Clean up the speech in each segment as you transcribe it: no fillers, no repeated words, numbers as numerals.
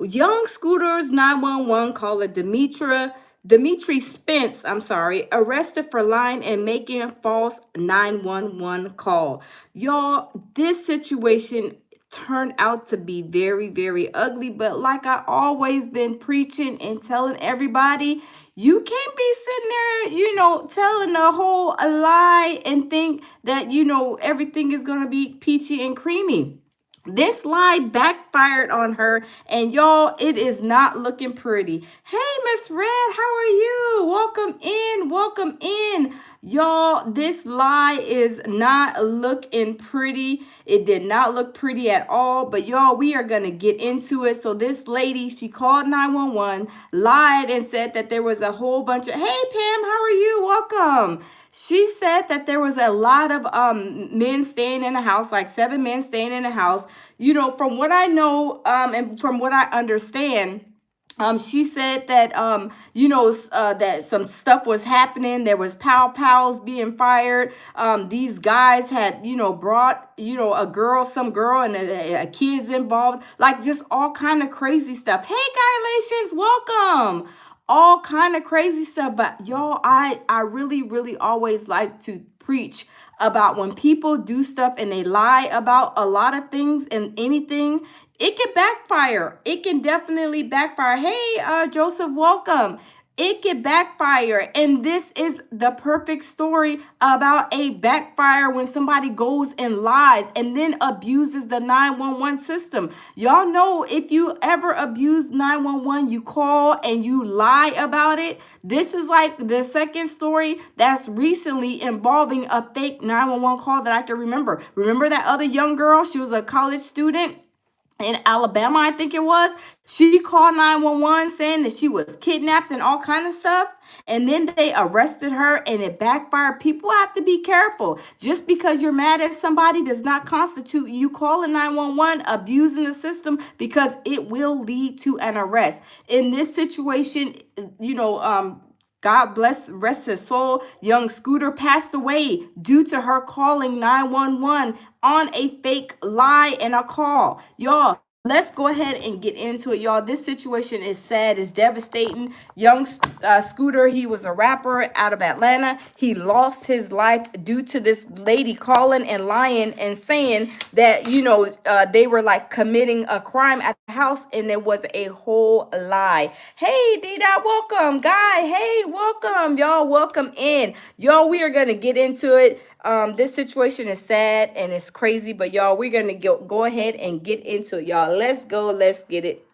Young Scooter's 911 caller Demetri Spence, arrested for lying and making a false 911 call. Y'all, this situation turned out to be very, very ugly. But like I always been preaching and telling everybody, you can't be sitting there, telling a whole a lie and think that, everything is going to be peachy and creamy. This lie backfired on her, and y'all, it is not looking pretty. Hey, Miss Red, how are you? Welcome in, welcome in. Y'all, this lie is not looking pretty. It did not look pretty at all, but y'all, we are going to get into it. So this lady, she called 911, lied and said that there was a whole bunch of, hey, Pam, how are you? Welcome. She said that there was a lot of men staying in the house, like 7 men staying in the house. From what I know, and from what I understand, she said that that some stuff was happening. There was pows being fired. These guys had brought some girl and a kids involved, like just all kind of crazy stuff. Hey, Gylations, welcome. All kind of crazy stuff. But y'all, I really always like to preach about when people do stuff and they lie about a lot of things and anything, it can backfire. It can definitely backfire. Hey, Joseph, welcome. It can backfire. And this is the perfect story about a backfire when somebody goes and lies and then abuses the 911 system. Y'all know if you ever abuse 911, you call and you lie about it. This is like the second story that's recently involving a fake 911 call that I can remember. Remember that other young girl? She was a college student in Alabama, I think it was. She called 911 saying that she was kidnapped and all kind of stuff. And then they arrested her and it backfired. People have to be careful. Just because you're mad at somebody does not constitute you calling 911, abusing the system, because it will lead to an arrest. In this situation, God bless, rest his soul. Young Scooter passed away due to her calling 911 on a fake lie and a call. Y'all, let's go ahead and get into it, y'all. This situation is sad. It's devastating. Young Scooter, he was a rapper out of Atlanta. He lost his life due to this lady calling and lying and saying that, they were like committing a crime at the house, and it was a whole lie. Hey, D-Dot, welcome. Guy, hey, welcome. Y'all, welcome in. Y'all, we are going to get into it. This situation is sad and it's crazy, but y'all, we're gonna go ahead and get into it, y'all. Let's go. Let's get it.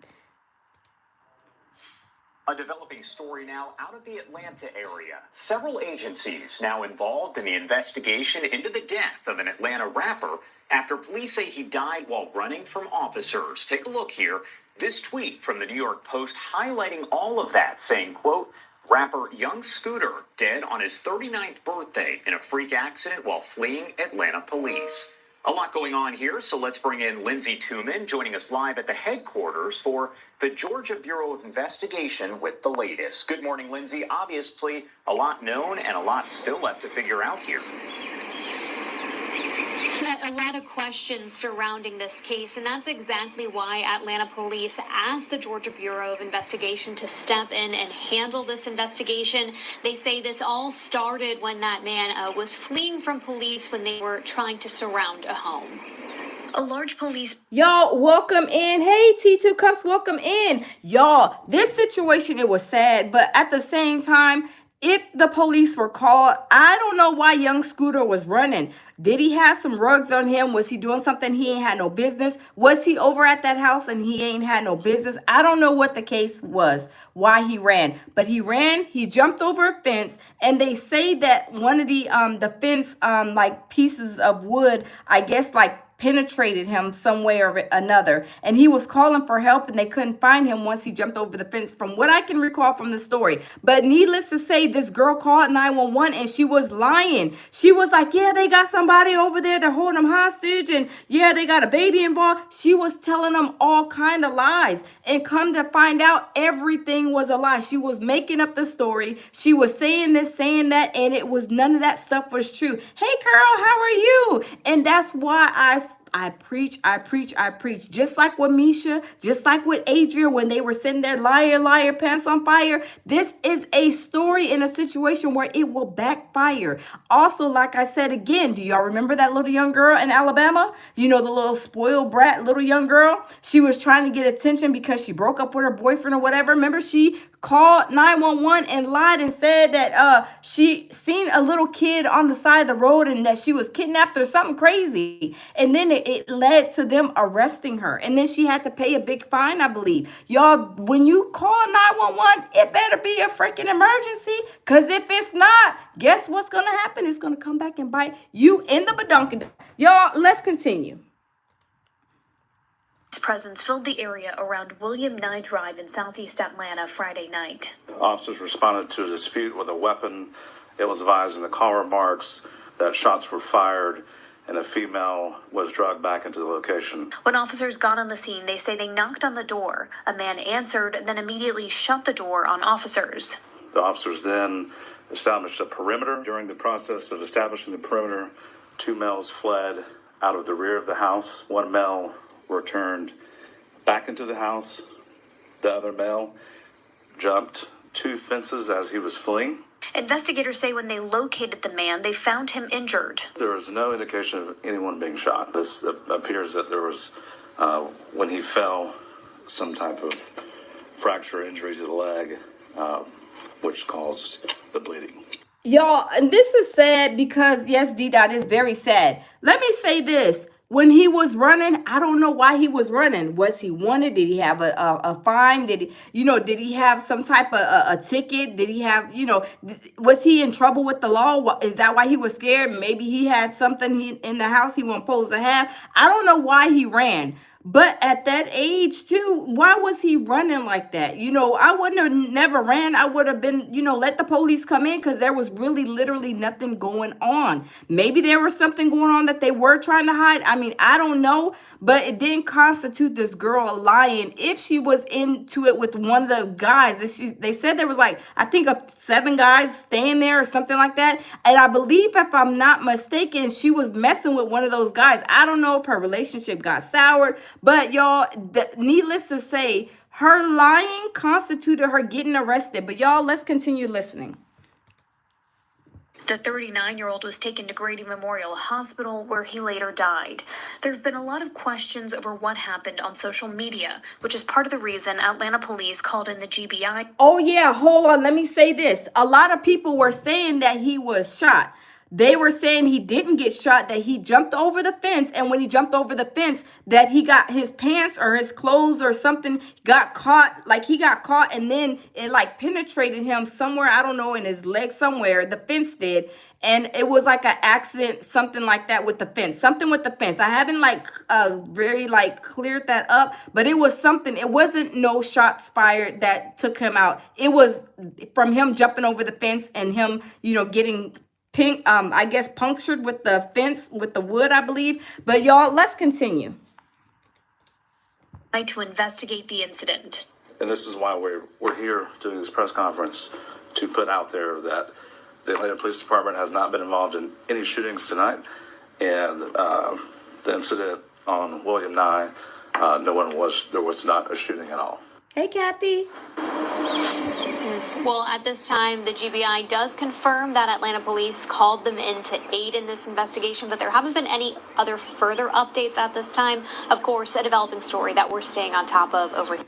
A developing story now out of the Atlanta area. Several agencies now involved in the investigation into the death of an Atlanta rapper after police say he died while running from officers. Take a look here. This tweet from the New York Post highlighting all of that, saying, quote, rapper Young Scooter dead on his 39th birthday in a freak accident while fleeing Atlanta police. A lot going on here, so let's bring in Lindsay Tuman, joining us live at the headquarters for the Georgia Bureau of Investigation with the latest. Good morning, Lindsay. Obviously, a lot known and a lot still left to figure out here. A lot of questions surrounding this case, and that's exactly why Atlanta police asked the Georgia Bureau of Investigation to step in and handle this investigation. They say this all started when that man was fleeing from police when they were trying to surround a home. A large police... Y'all, welcome in. Hey, T2 Cups, welcome in. Y'all, this situation, it was sad, but at the same time, if the police were called, I don't know why Young Scooter was running. Did he have some rugs on him? Was he doing something he ain't had no business? Was he over at that house and he ain't had no business? I don't know what the case was, why he ran. But he ran, he jumped over a fence, and they say that one of the fence like pieces of wood, I guess like penetrated him some way or another, and he was calling for help and they couldn't find him once he jumped over the fence, from what I can recall from the story. But needless to say, this girl called 911 and she was lying. She was like, yeah, they got somebody over there, they're holding them hostage, and yeah, they got a baby involved. She was telling them all kind of lies, and come to find out, everything was a lie. She was making up the story. She was saying this, saying that, and it was none of that stuff was true. Hey, Carol, how are you? And that's why I I preach. Just like with Misha, just like with Adria when they were sitting there, liar, liar, pants on fire. This is a story in a situation where it will backfire. Also, like I said again, do y'all remember that little young girl in Alabama? You know, the little spoiled brat little young girl? She was trying to get attention because she broke up with her boyfriend or whatever. Remember, she called 911 and lied and said that she seen a little kid on the side of the road and that she was kidnapped or something crazy. And then it led to them arresting her. And then she had to pay a big fine, I believe. Y'all, when you call 911, it better be a freaking emergency. Because if it's not, guess what's going to happen? It's going to come back and bite you in the badonka. Y'all, let's continue. Presence filled the area around William Nye Drive in southeast Atlanta Friday night. Officers responded to a dispute with a weapon. It was advised in the call remarks that shots were fired and a female was dragged back into the location. When officers got on the scene, they say they knocked on the door. A man answered, then immediately shut the door on officers. The officers then established a perimeter. During the process of establishing the perimeter, 2 males fled out of the rear of the house. 1 male returned back into the house. The other male jumped 2 fences as he was fleeing. Investigators say when they located the man, they found him injured. There is no indication of anyone being shot. This appears that there was, when he fell, some type of fracture injury to the leg, which caused the bleeding. Y'all, and this is sad because, yes, D-Dot is very sad. Let me say this. When he was running, I don't know why he was running. Was he wanted? Did he have a fine? Did he have some type of a ticket? Did he have, was he in trouble with the law? Is that why he was scared? Maybe he had something in the house he wasn't supposed to have. I don't know why he ran. But at that age, too, why was he running like that? I wouldn't have never ran. I would have been, let the police come in because there was really literally nothing going on. Maybe there was something going on that they were trying to hide. I mean, I don't know, but it didn't constitute this girl lying if she was into it with one of the guys. They said there was I think 7 guys staying there or something like that. And I believe, if I'm not mistaken, she was messing with one of those guys. I don't know if her relationship got soured. But y'all, needless to say, her lying constituted her getting arrested. But y'all, let's continue listening. The 39-year-old was taken to Grady Memorial Hospital, where he later died. There's been a lot of questions over what happened on social media, which is part of the reason Atlanta police called in the GBI. Oh, yeah, hold on. Let me say this. A lot of people were saying that he was shot. They were saying he didn't get shot, that he jumped over the fence. And when he jumped over the fence, that he got his pants or his clothes or something got caught. He got caught and then it penetrated him somewhere. I don't know, in his leg somewhere. The fence did. And it was an accident, something like that with the fence. Something with the fence. I haven't very cleared that up. But it was something. It wasn't no shots fired that took him out. It was from him jumping over the fence and him, getting I guess punctured with the fence, with the wood, I believe. But y'all, let's continue. To investigate the incident. And this is why we're here doing this press conference, to put out there that the Atlanta Police Department has not been involved in any shootings tonight. And the incident on William Nye, there was not a shooting at all. Hey, Kathy. Well, at this time, the GBI does confirm that Atlanta police called them in to aid in this investigation, but there haven't been any other further updates at this time. Of course, a developing story that we're staying on top of over here.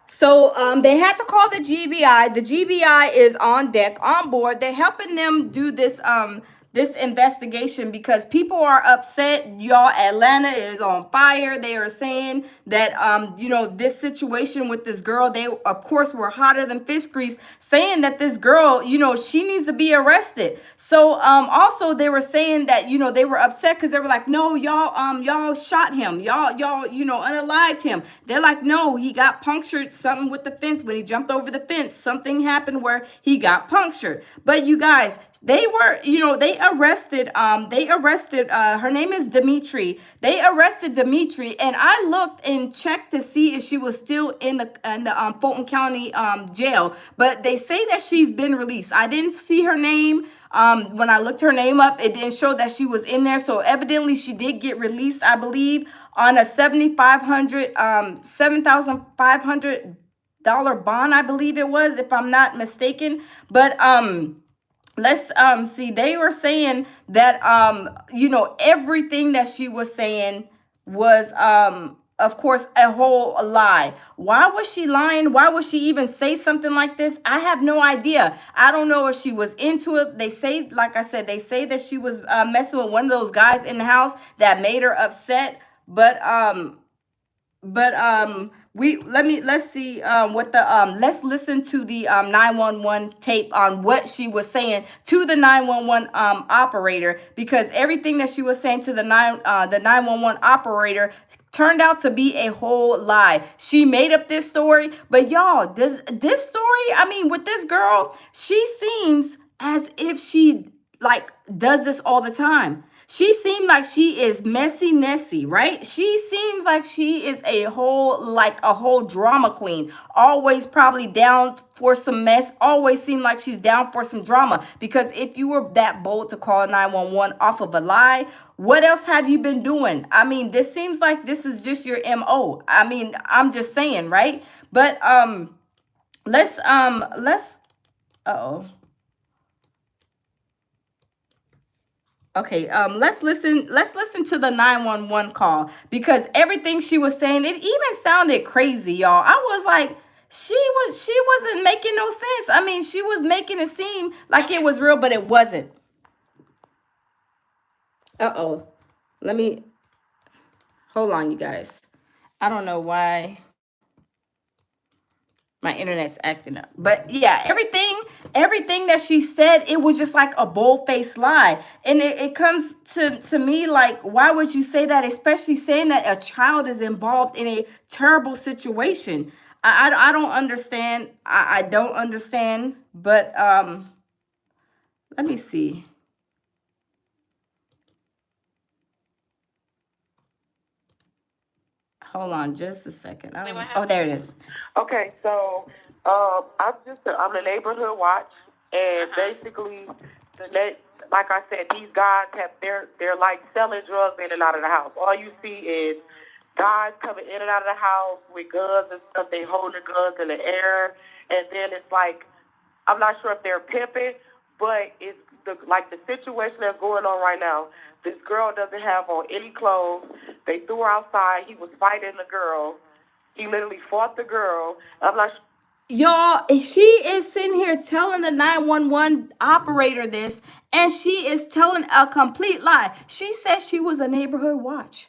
So they had to call the GBI. The GBI is on deck, on board. They're helping them do this investigation because people are upset. Y'all, Atlanta is on fire. They are saying that this situation with this girl, they of course were hotter than fish grease, saying that this girl, she needs to be arrested. So also they were saying that they were upset because they were like, no, y'all shot him, y'all unalived him. They're like, no, he got punctured, something with the fence. When he jumped over the fence, something happened where he got punctured. But you guys, they were, they arrested her name is Demetri. They arrested Demetri, and I looked and checked to see if she was still in the Fulton County jail, but they say that she's been released. I didn't see her name. When I looked her name up, it didn't show that she was in there. So evidently she did get released, I believe, on a $7,500 bond, I believe it was, if I'm not mistaken. But let's see, they were saying that everything that she was saying was of course a whole lie. Why was she lying? Why would she even say something like this? I have no idea. I don't know if she was into it. They say, like I said, they say that she was messing with one of those guys in the house that made her upset. But let's see what the let's listen to the 911 tape on what she was saying to the 911 operator, because everything that she was saying to the 911 operator turned out to be a whole lie. She made up this story, but y'all, this story, I mean, with this girl, she seems as if she like does this all the time. She seems like she is messy, right? She seems like she is a whole drama queen. Always probably down for some mess. Always seem like she's down for some drama. Because if you were that bold to call 911 off of a lie, what else have you been doing? I mean, this seems like this is just your MO. I mean, I'm just saying, right? But let's uh-oh. Okay, let's listen to the 911 call, because everything she was saying, it even sounded crazy, y'all. I was like, she wasn't making no sense. I mean, she was making it seem like it was real, but it wasn't. Uh-oh. Let me hold on, you guys. I don't know why my internet's acting up. But yeah, everything that she said, it was just like a bold-faced lie. And it comes to me like, why would you say that, especially saying that a child is involved in a terrible situation? I don't understand. I don't understand. But let me see. Hold on just a second. I don't, oh, there it is. Okay, so I'm the neighborhood watch, and basically, like I said, these guys they're like selling drugs in and out of the house. All you see is guys coming in and out of the house with guns and stuff. They hold the guns in the air, and then it's like, I'm not sure if they're pimping, but it's the situation that's going on right now. This girl doesn't have on any clothes. They threw her outside. He was fighting the girl. He literally fought the girl. I'm not. Y'all, she is sitting here telling the 911 operator this, and she is telling a complete lie. She said she was a neighborhood watch.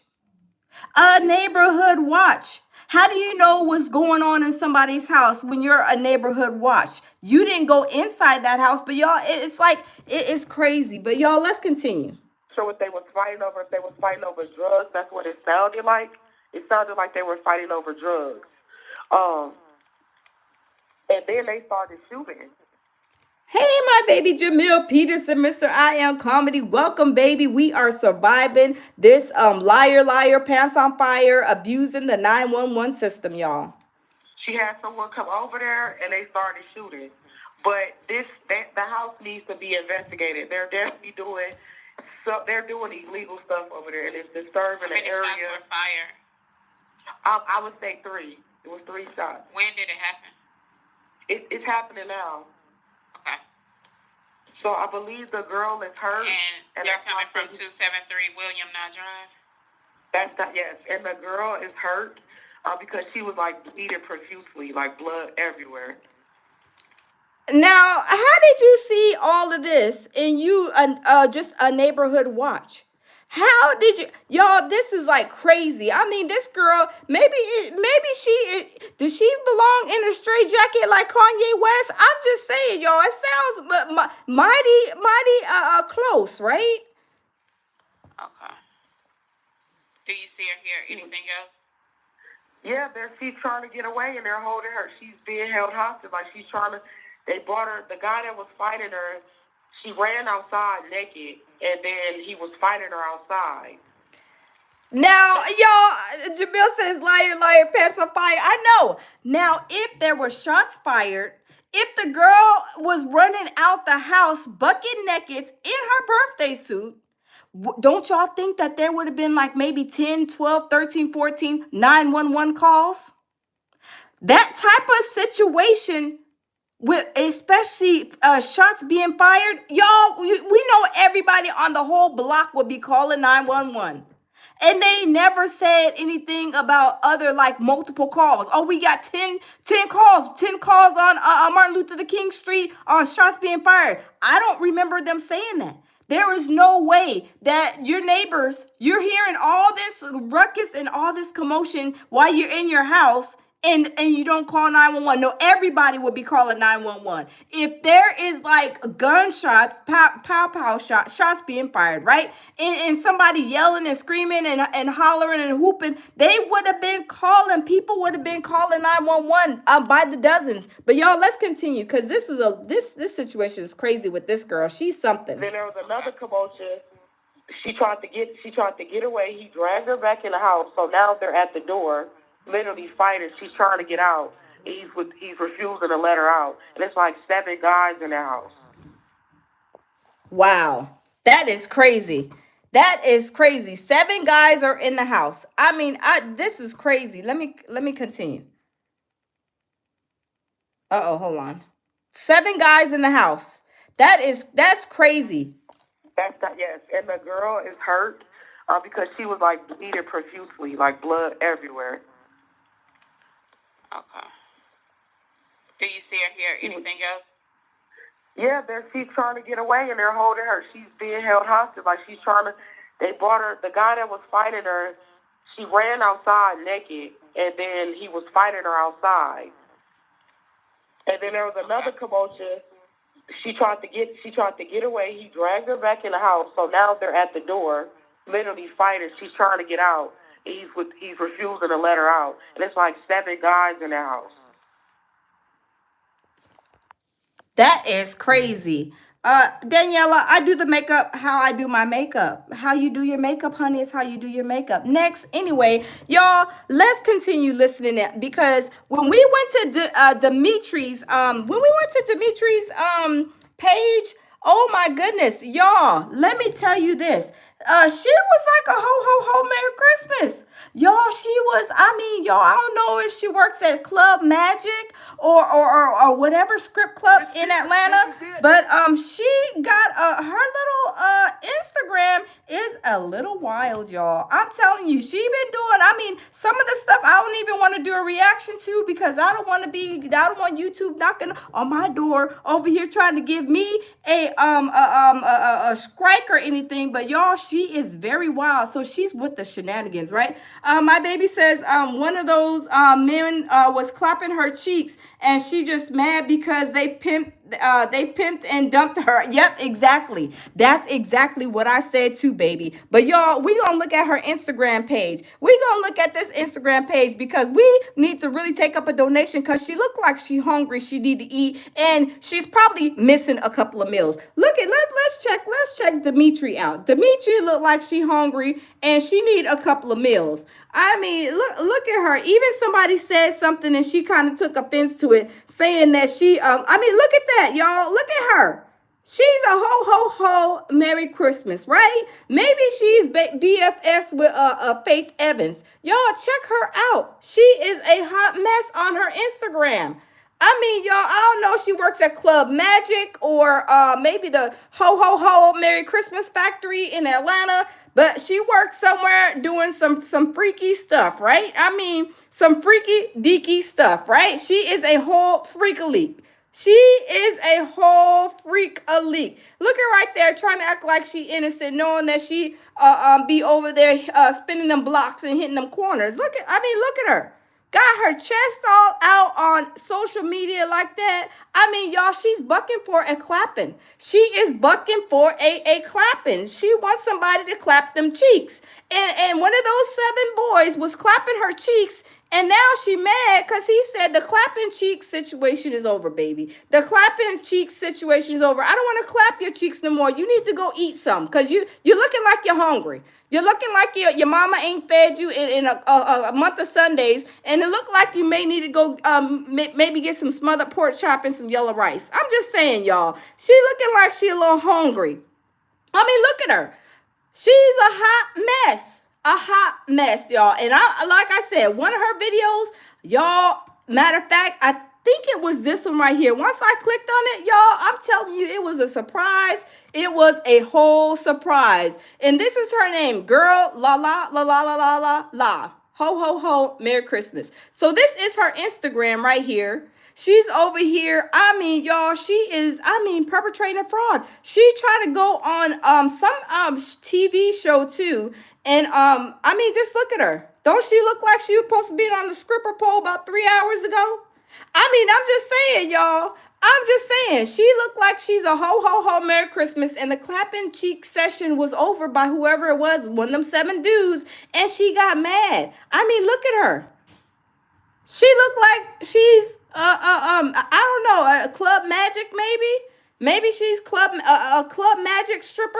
A neighborhood watch. How do you know what's going on in somebody's house when you're a neighborhood watch? You didn't go inside that house, but y'all, it's like, it is crazy. But y'all, let's continue. Sure what they was fighting over. If they was fighting over drugs, that's what it sounded like. It sounded like they were fighting over drugs. And then they started shooting. Hey, my baby Jamil Peterson, Mr. I Am Comedy. Welcome, baby. We are surviving this liar, pants on fire, abusing the 911 system, y'all. She had someone come over there, and they started shooting. But the house needs to be investigated. They're definitely doing illegal stuff over there, and it's disturbing the area. How many shots were fired? I would say 3. It was 3 shots. When did it happen? It's happening now. Okay. So I believe the girl is hurt. And they're coming from 273 William Knott Drive? Yes. And the girl is hurt because she was like bleeding profusely, like blood everywhere. Now, how did you see all of this and you just a neighborhood watch? How did you, y'all, this is like crazy. I mean, this girl, maybe does she belong in a straight jacket like Kanye West? I'm just saying, y'all, it sounds mighty close, right? Okay. Do you see or hear anything else? Yeah, she's trying to get away and they're holding her. She's being held hostage. Like they brought her, the guy that was fighting her, She ran outside naked, and then he was fighting her outside. Now, y'all, Jamil says, liar, liar, pants on fire. I know. Now, if there were shots fired, if the girl was running out the house bucket naked in her birthday suit, don't y'all think that there would have been like maybe 10, 12, 13, 14 911 calls? That type of situation, with especially shots being fired, y'all, we know everybody on the whole block would be calling 911. And they never said anything about other like multiple calls. Oh, we got 10 calls on Martin Luther King Street on shots being fired. I don't remember them saying that. There is no way that your neighbors, you're hearing all this ruckus and all this commotion while you're in your house, and you don't call 911. No, everybody would be calling 911. If there is like gunshots, pow shots being fired, right? And somebody yelling and screaming and hollering and whooping, they would have been calling, people would have been calling 911 by the dozens. But y'all, let's continue, because this situation is crazy with this girl. She's something. Then there was another commotion. She tried to get away. He dragged her back in the house. So now they're at the door, literally fighting. She's trying to get out. He's refusing to let her out. And it's like 7 guys in the house. Wow. That is crazy. That is crazy. 7 guys are in the house. I mean, this is crazy. Let me continue. Uh-oh, hold on. 7 guys in the house. That's crazy. That's not, yes. And the girl is hurt because she was like bleeding profusely, like blood everywhere. Okay. Do you see her here? Anything else? Yeah, she's trying to get away, and they're holding her. She's being held hostage. Like, she's trying to, they brought her, the guy that was fighting her, she ran outside naked, and then he was fighting her outside. And then there was another commotion. She tried to get away. He dragged her back in the house. So now they're at the door, literally fighting. She's trying to get out. He's refusing to let her out. And it's like 7 guys in the house. That is crazy. Daniela, I do the makeup how I do my makeup. How you do your makeup, honey, is how you do your makeup. Next, anyway, y'all, let's continue listening because when we went to Demetri's page, oh my goodness, y'all, let me tell you this. She was like a ho Merry Christmas. Y'all, I don't know if she works at Club Magic or whatever script club in Atlanta, but she got her little Instagram is a little wild, y'all. I'm telling you, she been doing, some of the stuff I don't even want to do a reaction to because I don't want YouTube knocking on my door over here trying to give me a strike or anything, but y'all, she is very wild. So she's with the shenanigans, right? My baby says one of those men was clapping her cheeks, and she just mad because they pimped and dumped her. Yep, exactly. That's exactly what I said too, baby. But y'all, we gonna look at her Instagram page. We gonna look at this Instagram page because we need to really take up a donation because she looked like she hungry. She need to eat, and she's probably missing a couple of meals. Let's check Demetri out. Demetri look like she hungry and she need a couple of meals. Look at her. Even somebody said something and she kind of took offense to it, saying that she, look at that, y'all. Look at her. She's a ho Merry Christmas, right? Maybe she's BFFs with Faith Evans. Y'all, check her out. She is a hot mess on her Instagram. Y'all, I don't know if she works at Club Magic or maybe the ho Merry Christmas factory in Atlanta, but she works somewhere doing some freaky stuff, right? Some freaky deaky stuff, right? She is a whole freak-a-leak. She is a whole freak-a-leak. Look at right there, trying to act like she innocent, knowing that she be over there spinning them blocks and hitting them corners. Look at her. Got her chest all out on social media like that. Y'all, she's bucking for a clapping. She is bucking for a clapping. She wants somebody to clap them cheeks. And one of those 7 boys was clapping her cheeks, And now she mad because he said the clapping cheeks situation is over, baby. The clapping cheeks situation is over. I don't want to clap your cheeks no more. You need to go eat some because you're looking like you're hungry. You're looking like your mama ain't fed you in a month of Sundays, and it looked like you may need to go maybe get some smothered pork chop and some yellow rice. I'm just saying, y'all. She looking like she a little hungry. I mean, look at her. She's a hot mess. A hot mess, y'all. And like I said, one of her videos, y'all, matter of fact, I think it was this one right here. Once I clicked on it, y'all, I'm telling you, it was a surprise. It was a whole surprise. And this is her name, Girl La La La La La La La La. Ho, ho, ho, Merry Christmas. So this is her Instagram right here. She's over here. I mean, y'all, she is, perpetrating a fraud. She tried to go on some TV show too. And just look at her. Don't she look like she was supposed to be on the stripper pole about 3 hours ago? I'm just saying, y'all. I'm just saying, she looked like she's a ho ho ho Merry Christmas, and the clapping cheek session was over by whoever it was, one of them 7 dudes, and she got mad. Look at her. She looked like she's I don't know, a Club Magic maybe. Maybe she's a Club Magic stripper.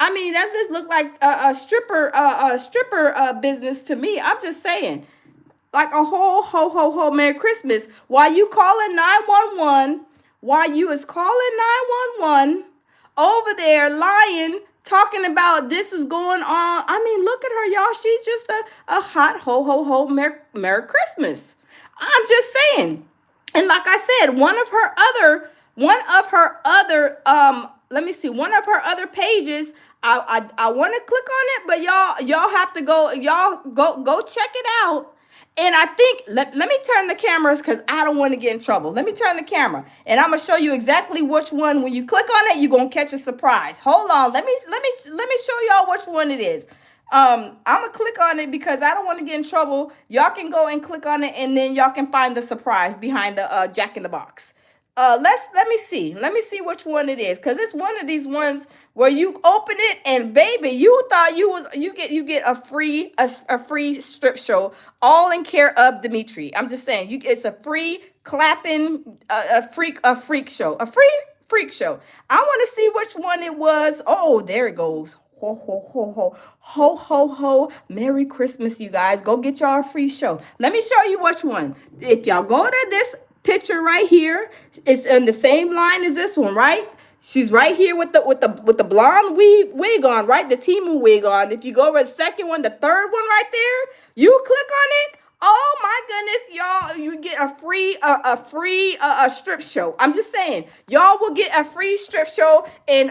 That just looked like a stripper business to me. I'm just saying, like a whole ho ho ho Merry Christmas. While you calling 911, while you is calling 911 over there lying, talking about this is going on. Look at her, y'all. She's just a hot ho ho ho Merry Christmas. I'm just saying. And like I said, one of her other one of her other pages, I want to click on it, but y'all have to go check it out. And I think let me turn the cameras because I don't want to get in trouble. Let me turn the camera, and I'm gonna show you exactly which one. When you click on it, you're gonna catch a surprise. Hold on, let me show y'all which one it is. I'm gonna click on it because I don't want to get in trouble. Y'all can go and click on it, and then y'all can find the surprise behind the Jack in the Box. Let me see which one it is, because it's one of these ones where you open it and baby, you thought you get a free strip show, all in care of Demetri. I'm just saying, it's a free clapping a freak show. I want to see which one it was. Oh, there it goes. Ho, ho, ho, ho, ho, ho, ho. Merry Christmas, you guys. Go get y'all a free show. Let me show you which one. If y'all go to this picture right here, it's in the same line as this one, right? She's right here with the blonde wig on, right? The Timu wig on. If you go over the second one, the third one right there, you click on it. Oh my goodness, y'all, you get a free strip show. I'm just saying, y'all will get a free strip show, and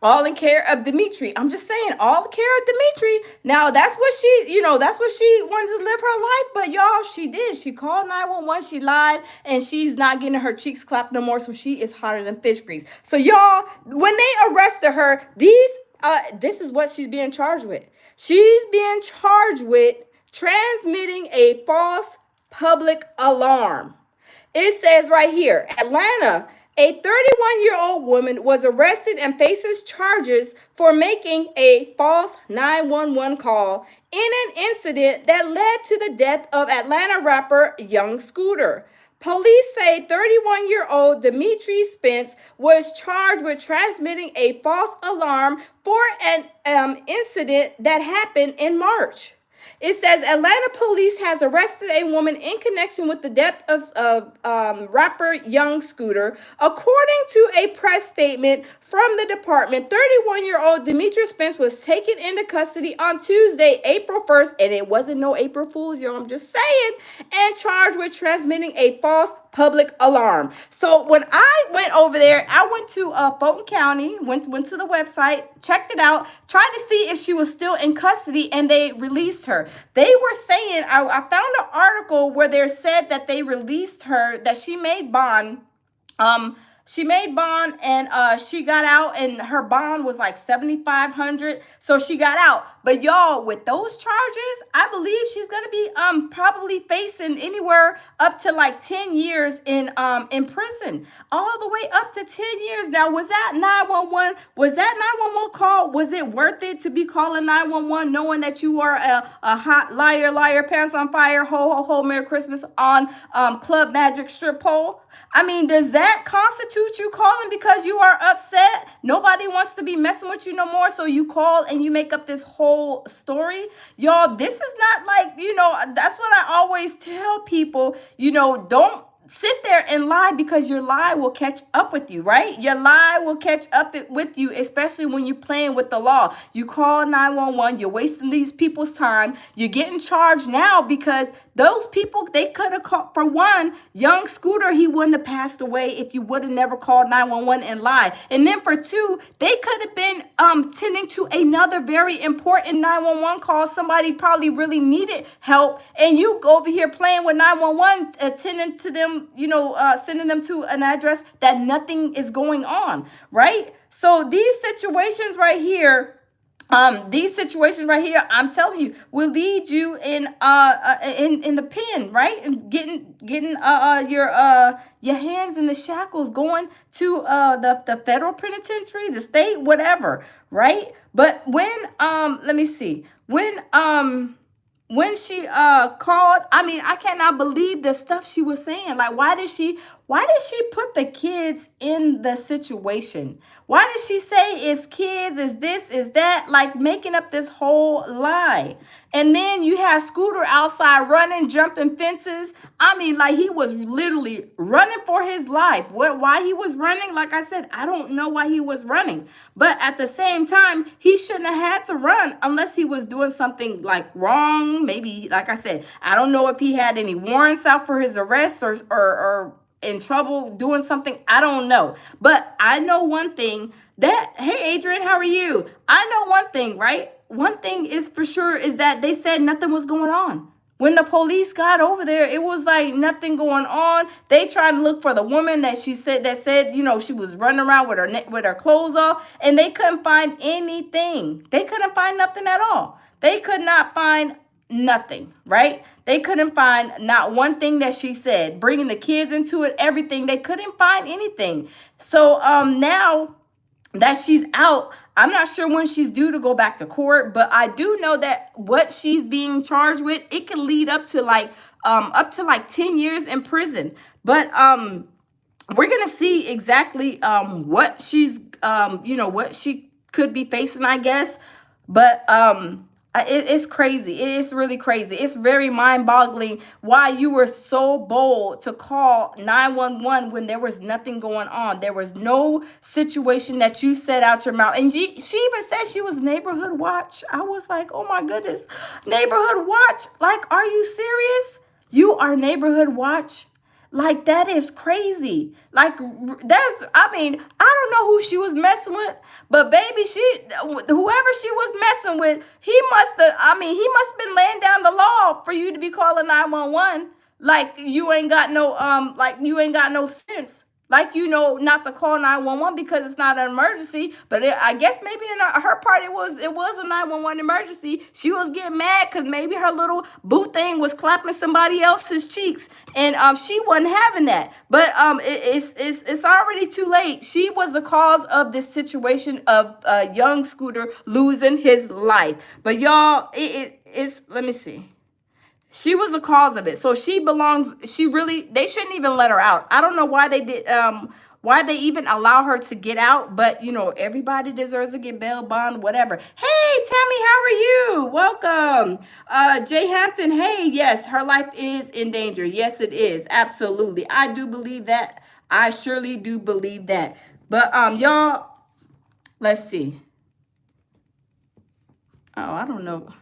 all in care of Demetri. I'm just saying, all in care of Demetri. Now, that's what she wanted to live her life. But y'all, she did. She called 911. She lied. And she's not getting her cheeks clapped no more. So she is hotter than fish grease. So y'all, when they arrested her, this is what she's being charged with. She's being charged with transmitting a false public alarm. It says right here, Atlanta, a 31-year-old woman was arrested and faces charges for making a false 911 call in an incident that led to the death of Atlanta rapper Young Scooter. Police say 31-year-old Demetri Spence was charged with transmitting a false alarm for an incident that happened in March. It says Atlanta police has arrested a woman in connection with the death of rapper Young Scooter. According to a press statement from the department, 31-year-old Demetri Spence was taken into custody on Tuesday, April 1st, and it wasn't no April Fool's, y'all, I'm just saying, and charged with transmitting a false public alarm. So when I went over there, I went to Fulton County, went to the website, checked it out, tried to see if she was still in custody, and they released her. They were saying, I found an article where they said that they released her, that she made bond She made bond, and she got out, and her bond was like $7,500. So she got out. But y'all, with those charges, I believe she's gonna be probably facing anywhere up to like 10 years in prison, all the way up to 10 years. Now, was that 911? Was that 911 call? Was it worth it to be calling 911, knowing that you are a hot liar, pants on fire, ho, Merry Christmas on Club Magic strip pole? I mean, does that constitute you calling because you are upset? Nobody wants to be messing with you no more, so you call and you make up this whole story? Y'all, this is not like, that's what I always tell people, don't sit there and lie, because your lie will catch up with you, right? Your lie will catch up with you, especially when you're playing with the law. You call 911, you're wasting these people's time. You're getting charged now because those people, they could have called. For one, young Scooter, he wouldn't have passed away if you would have never called 911 and lied. And then for two, they could have been tending to another very important 911 call. Somebody probably really needed help, and you go over here playing with 911, attending to them, sending them to an address that nothing is going on, right? So these situations right here, I'm telling you, will lead you in the pen, right? And getting your hands in the shackles, going to the federal penitentiary, the state, whatever, right? But when let me see, when she called, I mean, I cannot believe the stuff she was saying. Like, why did she put the kids in the situation? Why did she say it's kids, is this, is that, like making up this whole lie? And then you have Scooter outside running, jumping fences. I mean, like, he was literally running for his life. Why he was running? Like I said, I don't know why he was running. But at the same time, he shouldn't have had to run unless he was doing something like wrong. Maybe, like I said, I don't know if he had any warrants out for his arrest or in trouble doing something. I don't know. But I know one thing, that, hey, Adrian, how are you? I know one thing, right? One thing is for sure is that they said nothing was going on. When the police got over there, it was like nothing going on. They tried to look for the woman that said, she was running around with her clothes off, and they couldn't find anything. They couldn't find nothing at all. They could not find nothing, right? They couldn't find not one thing that she said, bringing the kids into it, everything. They couldn't find anything. So now that she's out, I'm not sure when she's due to go back to court, but I do know that what she's being charged with, it can lead up to like 10 years in prison. But we're gonna see exactly what she's what she could be facing, I guess. But it's crazy. It is really crazy. It's very mind-boggling why you were so bold to call 911 when there was nothing going on. There was no situation that you said out your mouth. And she even said she was neighborhood watch. I was like, oh my goodness, neighborhood watch? Like, are you serious? You are neighborhood watch? Like, that is crazy. Like, I don't know who she was messing with, but baby, whoever she was messing with, he must have been laying down the law for you to be calling 911. Like, you ain't got no sense. Like, not to call 911 because it's not an emergency. But I guess maybe in her part, it was a 911 emergency. She was getting mad because maybe her little boo thing was clapping somebody else's cheeks, and she wasn't having that. But it's already too late. She was the cause of this situation of young Scooter losing his life. But y'all, it's let me see. She was the cause of it. So they shouldn't even let her out. I don't know why they did, why they even allow her to get out, but everybody deserves to get bail, bond, whatever. Hey, Tammy, how are you? Welcome. Jay Hampton, hey, yes, her life is in danger. Yes, it is. Absolutely. I do believe that. I surely do believe that. But y'all, let's see. Oh, I don't know.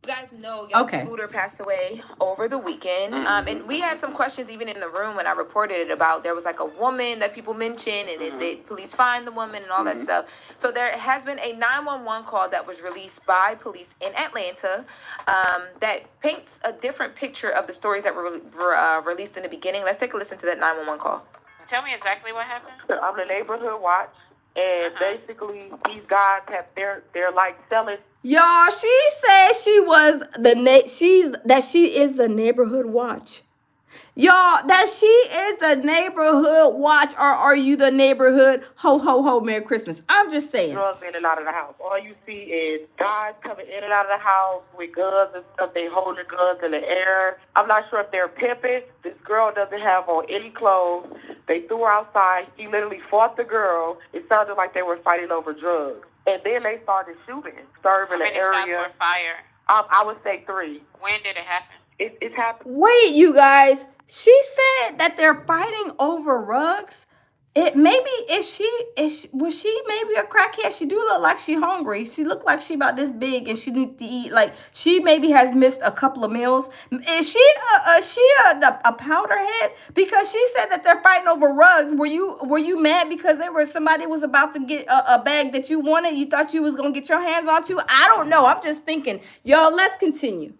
You guys know young Scooter passed away over the weekend. And we had some questions even in the room when I reported it about there was like a woman that people mentioned, and the police find the woman and all that stuff. So there has been a 911 call that was released by police in Atlanta that paints a different picture of the stories that were released in the beginning. Let's take a listen to that 911 call. Tell me exactly what happened. I'm the neighborhood watch, and basically these guys have they're like selling. Y'all, she said she was she is the neighborhood watch. Y'all, that she is the neighborhood watch, or are you the neighborhood ho, Merry Christmas? I'm just saying. Drugs in and out of the house. All you see is guys coming in and out of the house with guns and stuff. They holding guns in the air. I'm not sure if they're pimping. This girl doesn't have on any clothes. They threw her outside. She literally fought the girl. It sounded like they were fighting over drugs. And then they started shooting, disturbing the area. How many shots were fired? I would say 3. When did it happen? It's happened. Wait, you guys. She said that they're fighting over rugs. Was she maybe a crackhead? She do look like she hungry. She looked like she about this big and she need to eat. Like she maybe has missed a couple of meals. Is she a powderhead? Because she said that they're fighting over rugs. Were you mad because somebody was about to get a bag that you wanted? You thought you was gonna get your hands onto? I don't know. I'm just thinking. Y'all, let's continue.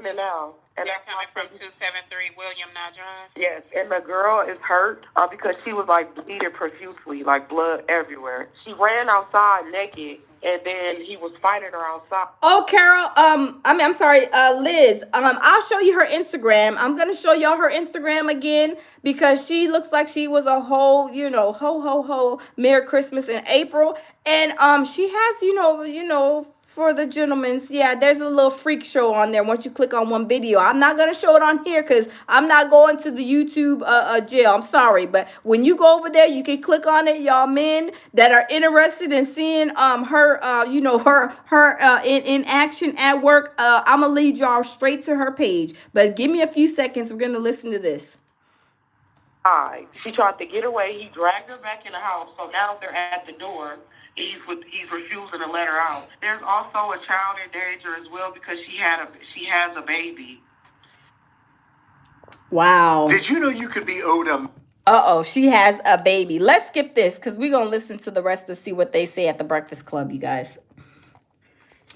Now. And they're coming from 273 William Nye Drive? Yes, and the girl is hurt because she was like bleeding profusely, like blood everywhere. She ran outside naked, and then he was fighting her outside. Oh, Carol, I'm sorry, Liz, I'll show you her Instagram. I'm going to show y'all her Instagram again because she looks like she was a whole, ho, Merry Christmas in April. And, she has, for the gentlemen's, there's a little freak show on there once you click on one video. I'm not going to show it on here because I'm not going to the YouTube jail. I'm sorry. But when you go over there, you can click on it. Y'all men that are interested in seeing her, her in action at work, I'm going to lead y'all straight to her page. But give me a few seconds. We're going to listen to this. She tried to get away. He dragged her back in the house. So now they're at the door. He's refusing to let her out. There's also a child in danger as well because she has a baby. Wow. Did you know you could be owed she has a baby. Let's skip this because we're going to listen to the rest to see what they say at the Breakfast Club, you guys.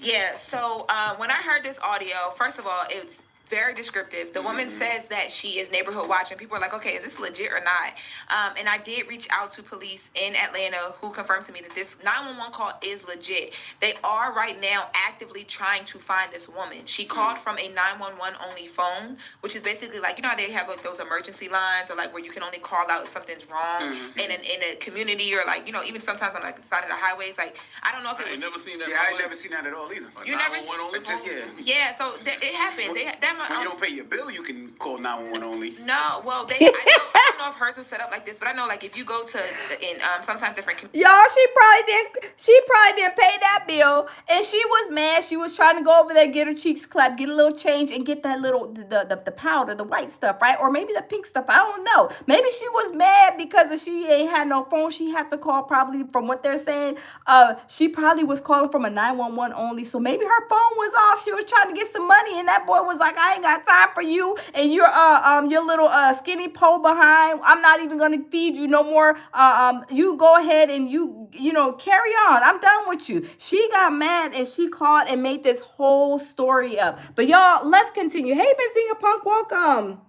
Yeah, so when I heard this audio, first of all, it's very descriptive. The woman says that she is neighborhood watch, and people are like, okay, is this legit or not? And I did reach out to police in Atlanta who confirmed to me that this 911 call is legit. They are right now actively trying to find this woman. She called from a 911 only phone, which is basically like, how they have like those emergency lines or like where you can only call out if something's wrong in a community or like, even sometimes on like the side of the highways. Like, I don't know if it was. Never seen that. Yeah, I ain't never seen that at all either. You never seen only phone? Yeah, so it happens. When you don't pay your bill, you can call 911 only. No, well, I don't know if hers was set up like this, but I know like if you go to sometimes different. Y'all, she probably didn't pay that bill, and she was mad. She was trying to go over there, get her cheeks clapped, get a little change, and get that little the powder, the white stuff, right? Or maybe the pink stuff. I don't know. Maybe she was mad because she ain't had no phone. She had to call probably from what they're saying. She probably was calling from a 911 only, so maybe her phone was off. She was trying to get some money, and that boy was like, I ain't got time for you and your little skinny pole behind. I'm not even gonna feed you no more. You go ahead and you carry on. I'm done with you. She got mad and she called and made this whole story up. But y'all, let's continue. Hey, Benzinga Punk, welcome.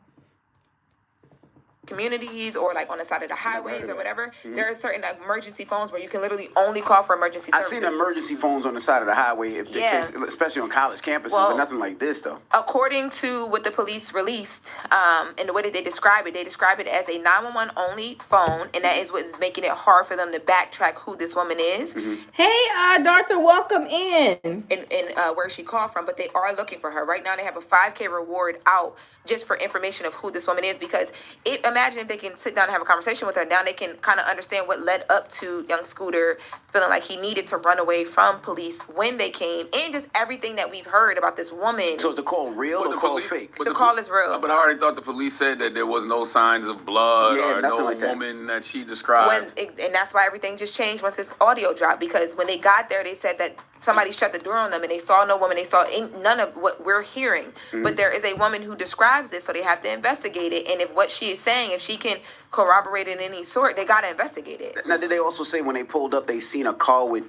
Communities or like on the side of the highways or whatever, there are certain emergency phones where you can literally only call for emergency services. I've seen emergency phones on the side of the highway, especially on college campuses, but nothing like this though. According to what the police released, and the way that they describe it as a 911 only phone, and that is what's making it hard for them to backtrack who this woman is. Hey, Doctor, welcome in. And where she called from, but they are looking for her. Right now they have a $5,000 reward out just for information of who this woman is, because imagine if they can sit down and have a conversation with her. Now they can kind of understand what led up to young Scooter feeling like he needed to run away from police when they came, and just everything that we've heard about this woman. So is the call real or the call fake? The call is real. But I already thought the police said that there was no signs of blood or no like woman that she described. And that's why everything just changed once this audio dropped, because when they got there, they said that somebody shut the door on them and they saw no woman. They saw none of what we're hearing. But there is a woman who describes this, so they have to investigate it. And if what she is saying, if she can corroborate it in any sort, they got to investigate it. Now, did they also say when they pulled up, they seen a car with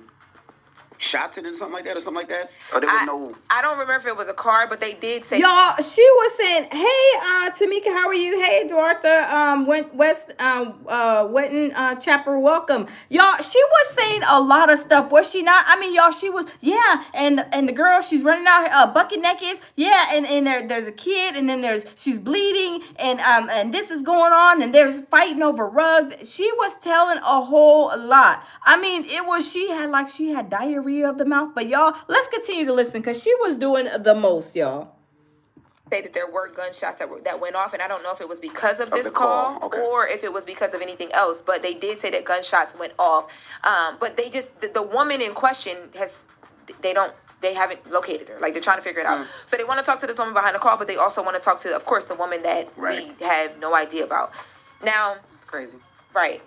shots it or something like that, or there was no. I don't remember if it was a car, but they did say. Y'all, she was saying, "Hey, Tamika, how are you? Hey, Duarta, Wetton, Chapter, welcome." Y'all, she was saying a lot of stuff, was she not? I mean, y'all, she was, yeah, and the girl, she's running out, bucket naked, yeah, and there's a kid, and then she's bleeding, and this is going on, and there's fighting over rugs. She was telling a whole lot. I mean, she had diarrhea of the mouth, but y'all, let's continue to listen, because she was doing the most, y'all. Say that there were gunshots that went off, and I don't know if it was because of this call or if it was because of anything else, but they did say that gunshots went off. But they just, the woman in question they haven't located her. Like, they're trying to figure it out. So they want to talk to this woman behind the call, but they also want to talk to, of course, the woman that we have no idea about. Now, it's crazy. Right.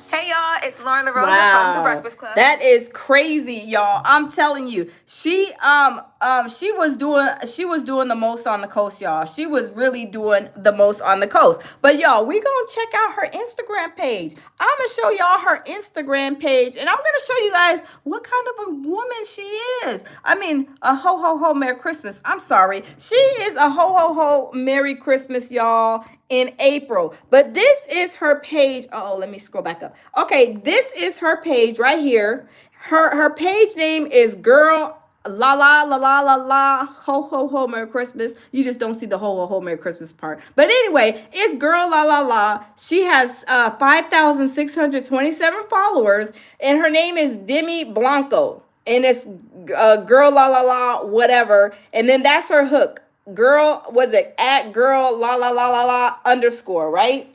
Hey y'all, it's Lauren LaRosa from The Breakfast Club. That is crazy, y'all. I'm telling you. She was doing the most on the coast, y'all. She was really doing the most on the coast. But y'all, we gonna check out her Instagram page. I'm gonna show y'all her Instagram page, and I'm gonna show you guys what kind of a woman she is. I mean, a ho ho ho Merry Christmas. I'm sorry. She is a ho ho ho Merry Christmas, y'all, in April. But this is her page. Oh, let me scroll back up. Okay, this is her page right here. Her page name is Girl La La La La La La Ho Ho Ho Merry Christmas. You just don't see the Ho Ho Ho Merry Christmas part. But anyway, it's Girl La La La. She has 5,627 followers, and her name is Demi Blanco. And it's Girl La La La whatever. And then that's her hook. Girl, was it at Girl La La La La La _ right?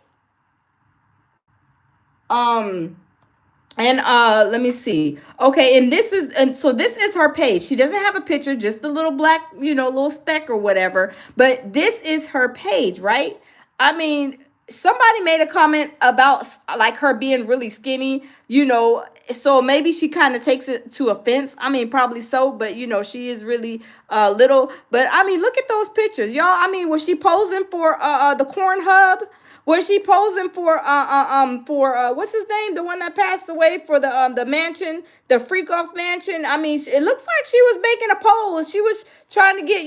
Let me see. Okay, so this is her page. She doesn't have a picture, just a little black, little speck or whatever. But this is her page, right? I mean, somebody made a comment about like her being really skinny, so maybe she kind of takes it to offense. I mean, probably so, but she is really little. But I mean, look at those pictures, y'all. I mean, was she posing for the corn hub? Was she posing for what's his name? The one that passed away, for the mansion, the freak off mansion. I mean, it looks like she was making a pose. She was trying to get,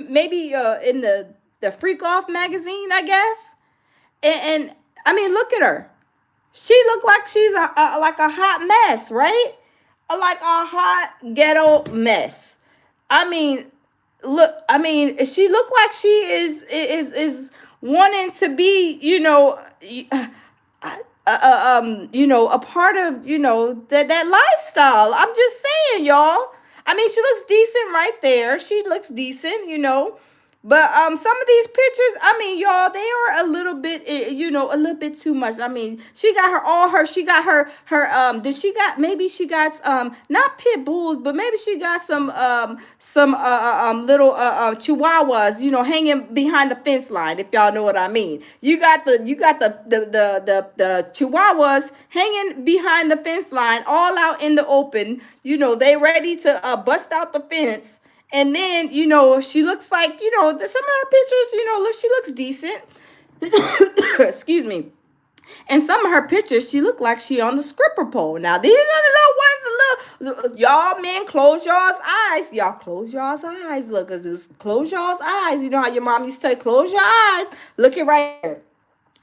maybe in the freak off magazine, I guess. And I mean, look at her. She looked like she's like a hot mess, right? Like a hot ghetto mess. I mean, look. I mean, she looked like she is wanting to be, a part of, that lifestyle. I'm just saying, y'all. I mean, she looks decent right there. She looks decent, But some of these pictures, I mean, y'all, they are a little bit, a little bit too much. I mean, she got maybe she got not pit bulls, but maybe she got some little chihuahuas, hanging behind the fence line, if y'all know what I mean. You got the chihuahuas hanging behind the fence line, all out in the open. They ready to bust out the fence. And then, she looks like, some of her pictures, she looks decent. Excuse me. And some of her pictures, she looked like she on the stripper pole. Now, these are the little ones, y'all men, close y'all's eyes. Y'all close y'all's eyes. Look at this. Close y'all's eyes. You know how your mom used to say, close your eyes. Look it right here.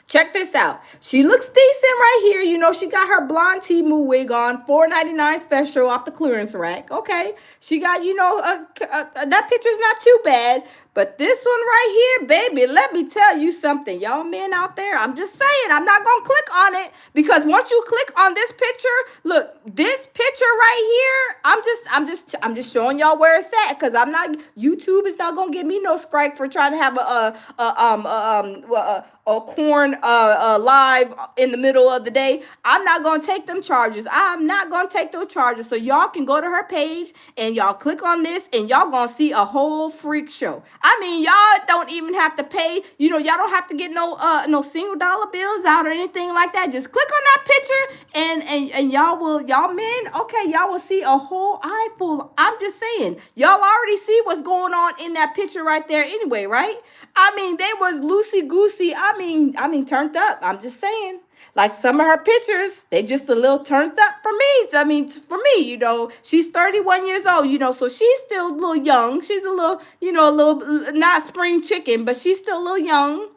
Check this out. She looks decent right here. She got her blonde Temu wig on, $4.99 special off the clearance rack. Okay. She got, that picture's not too bad. But this one right here, baby, let me tell you something. Y'all men out there, I'm just saying, I'm not going to click on it. Because once you click on this picture, look, this picture right here, I'm just showing y'all where it's at. Because YouTube is not going to give me no strike for trying to have a corn live in the middle of the day. I'm not going to take them charges. I'm not going to take those charges. So y'all can go to her page and y'all click on this and y'all going to see a whole freak show. I mean, y'all don't even have to pay, y'all don't have to get no single dollar bills out or anything like that. Just click on that picture and y'all men, okay, y'all will see a whole eye full. I'm just saying, y'all already see what's going on in that picture right there anyway, right? I mean, they was loosey-goosey. I mean, turned up. I'm just saying. Like some of her pictures, they just a little turned up for me. I mean, for me, you know, she's 31 years old, you know, so she's still a little young. She's a little, you know, a little, not spring chicken, but she's still a little young.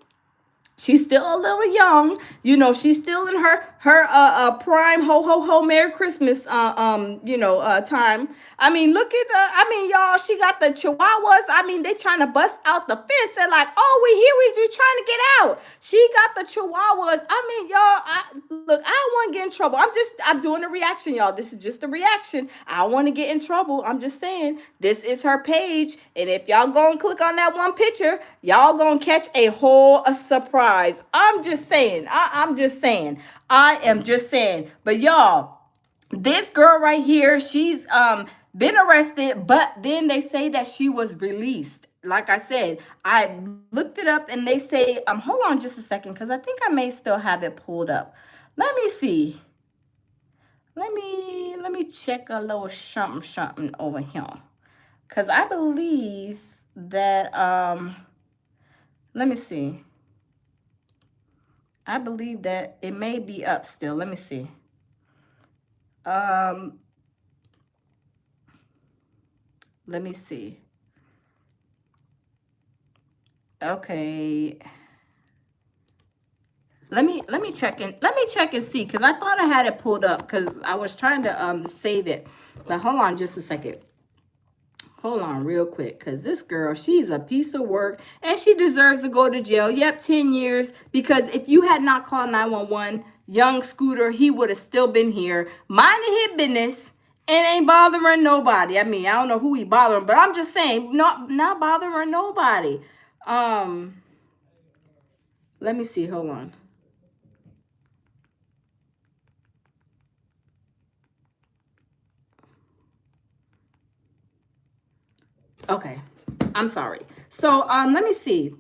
She's still a little young, you know. She's still in her prime ho Merry Christmas time. I mean, look at y'all. She got the Chihuahuas. I mean, they trying to bust out the fence. They're like, oh, we here. We just trying to get out. She got the Chihuahuas. I mean, y'all. Look, I don't want to get in trouble. I'm doing a reaction, y'all. This is just a reaction. I don't want to get in trouble. I'm just saying this is her page, and if y'all go and click on that one picture, y'all gonna catch a whole surprise. I'm just saying. I'm just saying. I am just saying. But y'all, this girl right here, she's been arrested, but then they say that she was released. Like I said, I looked it up and they say, hold on just a second, because I think I may still have it pulled up. Let me see. Let me check a little something over here. Because I believe that let me see. I believe that it may be up still. Let me see. Let me see. Okay. Let me check in. Let me check and see, because I thought I had it pulled up because I was trying to save it. But hold on just a second. Hold on real quick, because this girl, she's a piece of work and she deserves to go to jail. Yep, 10 years. Because if you had not called 911, young Scooter, he would have still been here, minding his business and ain't bothering nobody. I mean, I don't know who he bothering, but I'm just saying, not bothering nobody. Let me see. Hold on. Okay, I'm sorry. So let me see.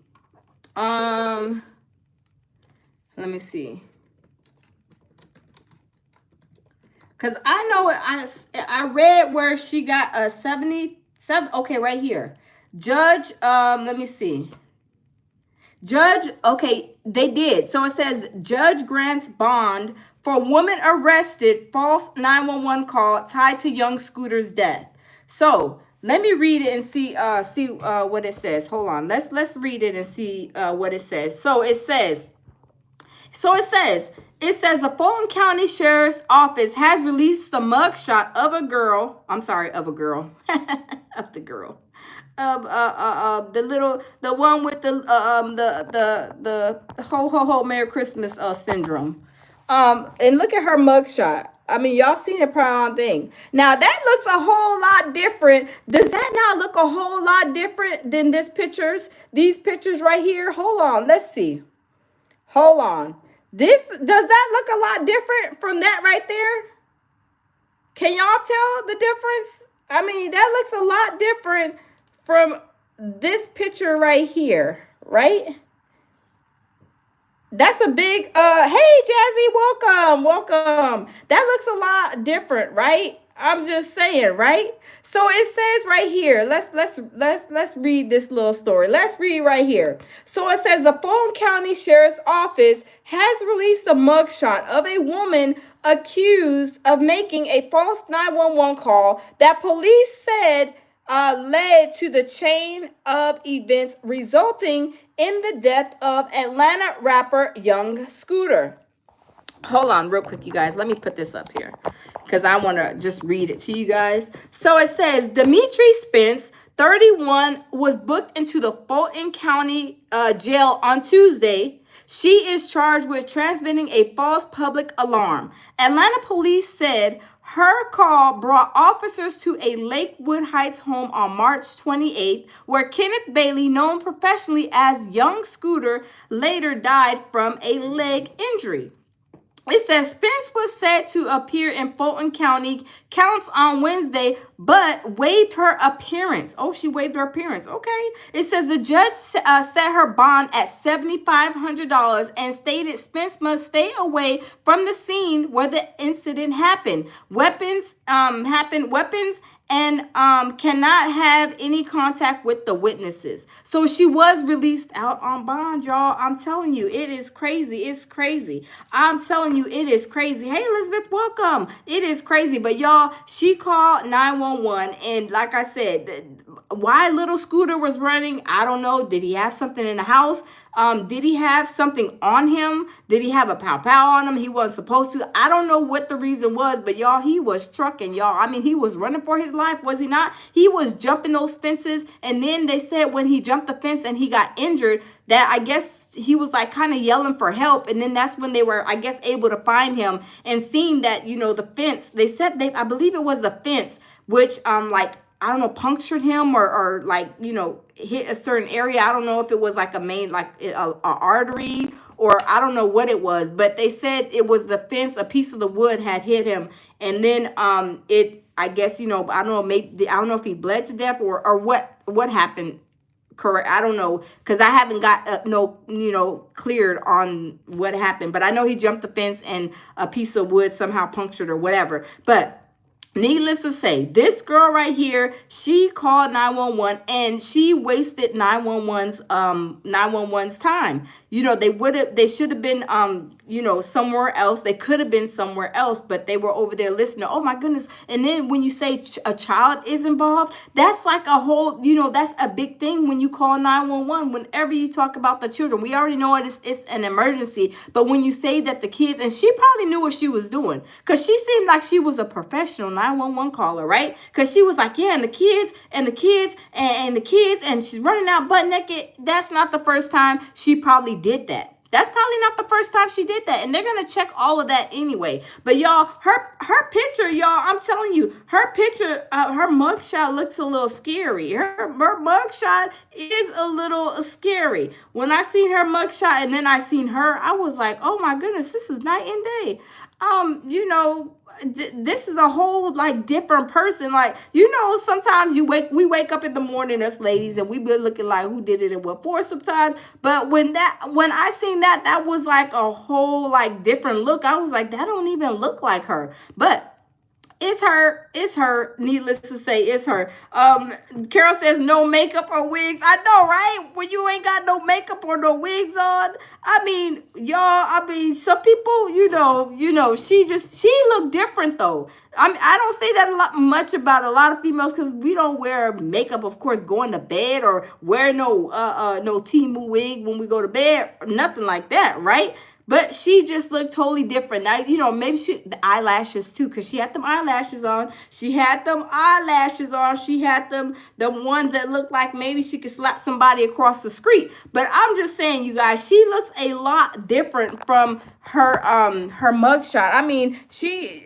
Let me see. Cause I know I read where she got a 77. Okay, right here. Judge. Let me see. Judge. Okay, they did. So it says judge grants bond for woman arrested false 911 call tied to young Scooter's death. So let me read it and see what it says. Hold on. Let's read it and see what it says. So it says the Fulton County Sheriff's Office has released the mugshot of a girl. I'm sorry, of a girl. Of the girl. The one with the ho Merry Christmas syndrome. And look at her mugshot. I mean, y'all seen the proud thing. Now that looks a whole lot different. Does that not look a whole lot different than these pictures right here? Hold on, let's see. Hold on. Does that look a lot different from that right there? Can y'all tell the difference? I mean, that looks a lot different from this picture right here, right? That's a big hey Jazzy, welcome. That looks a lot different, right? I'm just saying, right? So it says right here, let's read this little story. Let's read right here. So it says the Fulton County Sheriff's Office has released a mugshot of a woman accused of making a false 911 call that police said led to the chain of events resulting in the death of Atlanta rapper Young Scooter. Hold on real quick, you guys. Let me put this up here because I want to just read it to you guys. So it says Demetri Spence, 31, was booked into the Fulton County jail on Tuesday. She is charged with transmitting a false public alarm. Atlanta police said her call brought officers to a Lakewood Heights home on March 28th, where Kenneth Bailey, known professionally as Young Scooter, later died from a leg injury. It says Spence was set to appear in Fulton County counts on Wednesday, but waived her appearance. Oh, she waived her appearance. Okay. It says the judge set her bond at $7,500 and stated Spence must stay away from the scene where the incident happened. Weapons and cannot have any contact with the witnesses. So she was released out on bond, y'all. I'm telling you, it is crazy. It's crazy. I'm telling you, it is crazy. Hey, Elizabeth, welcome. It is crazy. But y'all, she called 911, and like I said, why little Scooter was running, I don't know. Did he have something in the house? Did he have something on him? Did he have a pow pow on him? He wasn't supposed to. I don't know what the reason was, but y'all, he was trucking, y'all. I mean, he was running for his life, was he not? He was jumping those fences, and then they said when he jumped the fence and he got injured, that I guess he was like kind of yelling for help, and then that's when they were, I guess, able to find him and seeing that, you know, the fence. They said I believe it was a fence, which like, I don't know, punctured him or like, you know, hit a certain area. I don't know if it was like a main, like a artery, or I don't know what it was, but they said it was the fence. A piece of the wood had hit him. And then I guess, you know, I don't know, maybe, I don't know if he bled to death or what happened. Correct. I don't know, because I haven't got cleared on what happened, but I know he jumped the fence and a piece of wood somehow punctured or whatever. But needless to say, this girl right here, she called 911 and she wasted 911's time. You know, they should have been somewhere else. They could have been somewhere else, but they were over there listening. Oh my goodness. And then when you say a child is involved, that's like a whole, that's a big thing when you call 911. Whenever you talk about the children, we already know it's an emergency, but when you say that the kids, and she probably knew what she was doing, because she seemed like she was a professional 911 caller, right? Because she was like, yeah, and the kids and she's running out butt naked. That's not the first time she probably did that. That's probably not the first time she did that. And they're going to check all of that anyway. But y'all, her picture, y'all, I'm telling you, her picture, her mugshot looks a little scary. Her mugshot is a little scary. When I seen her mugshot and then I seen her, I was like, oh my goodness, this is night and day. This is a whole like different person. Like, sometimes we wake up in the morning as ladies and we be looking like who did it and what for sometimes. But when I seen that was like a whole like different look. I was like, that don't even look like her. But it's her. Needless to say, it's her. Carol says no makeup or wigs. I know, right? When you ain't got no makeup or no wigs on. I mean, y'all, some people, she looked different though. I don't say that much about a lot of females because we don't wear makeup, of course, going to bed or wear no Timu wig when we go to bed, nothing like that, right? But she just looked totally different. Now, maybe the eyelashes too, because she had them eyelashes on. She had the ones that looked like maybe she could slap somebody across the street. But I'm just saying, you guys, she looks a lot different from her mugshot. I mean, she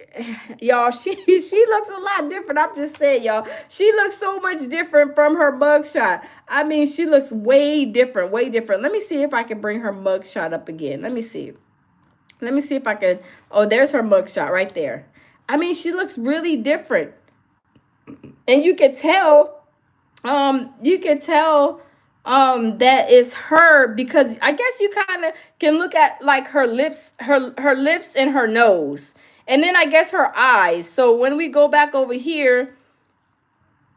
looks a lot different. I'm just saying, y'all, she looks so much different from her mugshot. I mean, she looks way different. Let me see if I can bring her mugshot up again. Let me see if I can. Oh, there's her mugshot right there. I mean, she looks really different. And you could tell, that is her, because I guess you kind of can look at like her lips and her nose. And then I guess her eyes. So when we go back over here,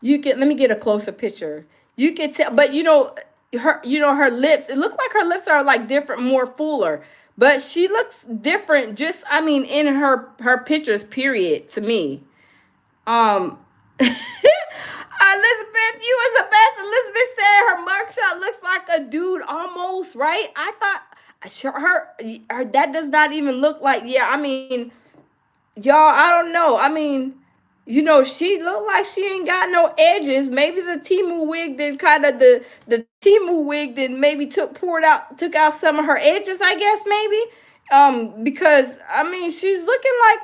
let me get a closer picture. You can tell, but her lips, it looks like her lips are like different, more fuller, but she looks different in her pictures, period, to me. Elizabeth, you was the best. Elizabeth said her mugshot looks like a dude almost, right? I thought her that does not even look like, y'all, I don't know. She looked like she ain't got no edges. Maybe the Timu wig then the Timu wig then maybe took out some of her edges, I guess, maybe. Because she's looking like,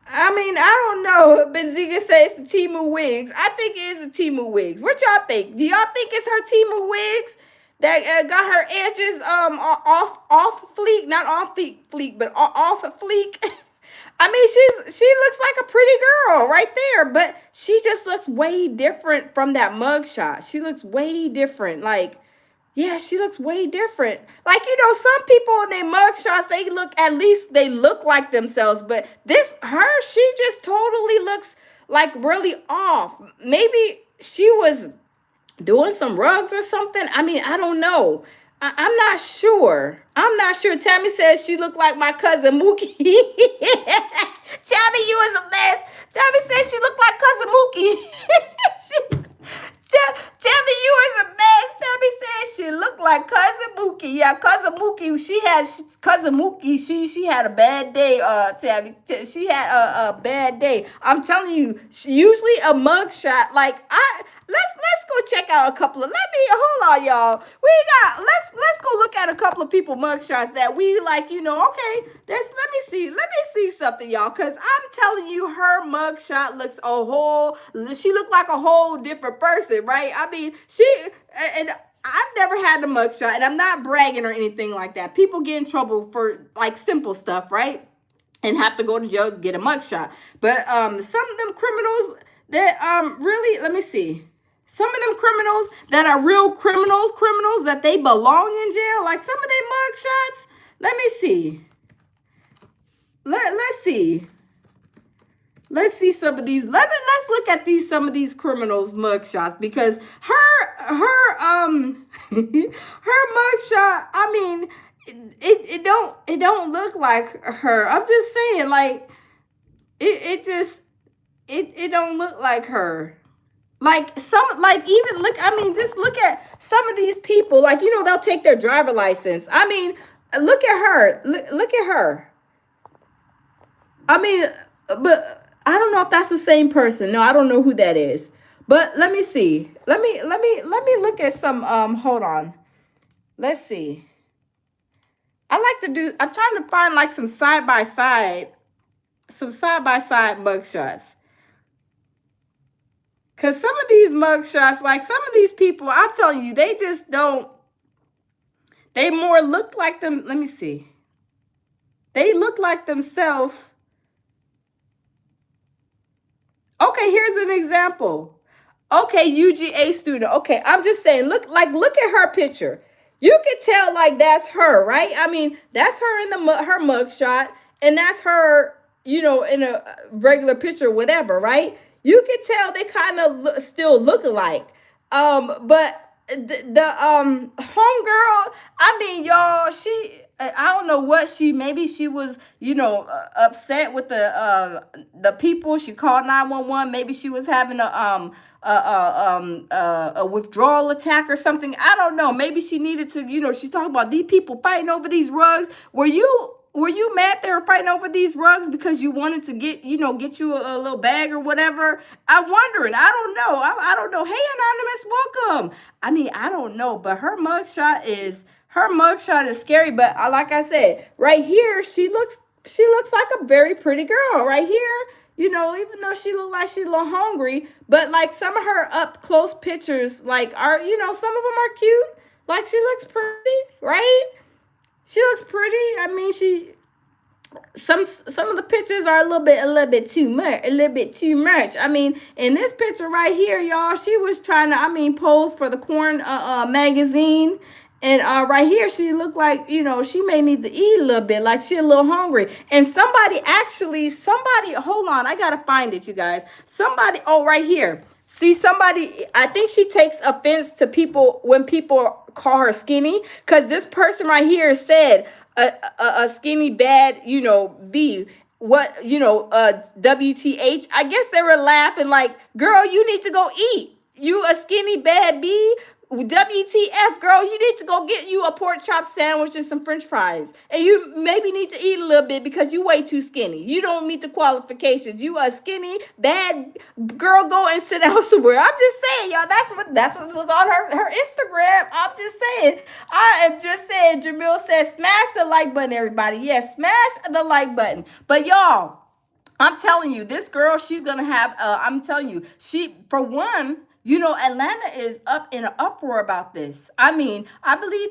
I don't know. Benziga says the Timu wigs. I think it is the Timu wigs. What y'all think? Do y'all think it's her Timu wigs that got her edges off fleek? Not on fleek, but off fleek. She looks like a pretty girl right there, but she just looks way different from that mugshot. She looks way different. Like, yeah, she looks way different. Like, some people in their mugshots, they look like themselves, but she just totally looks like really off. Maybe she was doing some rugs or something. I mean, I don't know. I'm not sure. I'm not sure. Tammy says she looked like my cousin Mookie. Tammy, you was a mess. Tammy says she looked like cousin Mookie. Tammy, you was a mess. Tammy said she looked like cousin Mookie. Yeah, cousin Mookie. Cousin Mookie. She had a bad day. Tammy, she had a bad day. I'm telling you. Usually a mugshot. Like let's go check out a couple of. Hold on, y'all. Let's go look at a couple of people mugshots that we like. Okay. Let me see something, y'all. Cause I'm telling you, her mugshot looks she looked like a whole different person, right? I mean, and I've never had a mugshot, and I'm not bragging or anything like that. People get in trouble for like simple stuff, right? And have to go to jail to get a mugshot. But some of them criminals that really, let me see. Some of them criminals that are real criminals that they belong in jail, like some of their mugshots. Let me see. Let's see. Let's see some of these. Let's look at some of these criminals' mugshots, because her mugshot. I mean, it don't look like her. I'm just saying, like it don't look like her. Like even look. I mean, just look at some of these people. Like they'll take their driver license. I mean, look at her. Look at her. I mean, but I don't know if that's the same person. No, I don't know who that is. But let me see. Let me look at some hold on. Let's see. I'm trying to find like some side by side mugshots. Cause some of these mugshots, like some of these people, I'm telling you, they just don't. They more look like them. Let me see. They look like themselves. Okay, here's an example. Okay, UGA student. Okay, I'm just saying, look at her picture. You can tell like that's her, right? I mean, that's her in her mugshot, and that's her, in a regular picture, whatever, right? You can tell they kind of still look alike. But the homegirl, I mean, y'all, I don't know what maybe she was, upset with the people. She called 911. Maybe she was having a withdrawal attack or something. I don't know. Maybe she needed to, she's talking about these people fighting over these rugs. Were you mad they were fighting over these rugs because you wanted to get you a little bag or whatever? I'm wondering. I don't know. I don't know. Hey, Anonymous, welcome. I mean, I don't know, but her mugshot is scary. But like I said, right here, she looks like a very pretty girl right here. Even though she look like she's a little hungry, but like some of her up close pictures, like are, some of them are cute. Like she looks pretty, right? She looks pretty. I mean, some of the pictures are a little bit too much. I mean, in this picture right here, y'all, she was trying to, pose for the Corn magazine. And right here, she looked like, she may need to eat a little bit, like she a little hungry. And somebody, hold on, I got to find it, you guys. Right here. See, I think she takes offense to people when people call her skinny, because this person right here said a skinny bad, B. What, WTH. I guess they were laughing like, girl, you need to go eat. You a skinny bad B. WTF, girl, you need to go get you a pork chop sandwich and some french fries. And you maybe need to eat a little bit because you way too skinny. You don't meet the qualifications. You a skinny, bad girl, go and sit down somewhere. I'm just saying, y'all, that's what was on her Instagram. I'm just saying. I am just saying. Jamil said, smash the like button, everybody. Yes, smash the like button. But y'all, I'm telling you, this girl, she's going to have, I'm telling you, for one, Atlanta is up in an uproar about this. I mean, I believe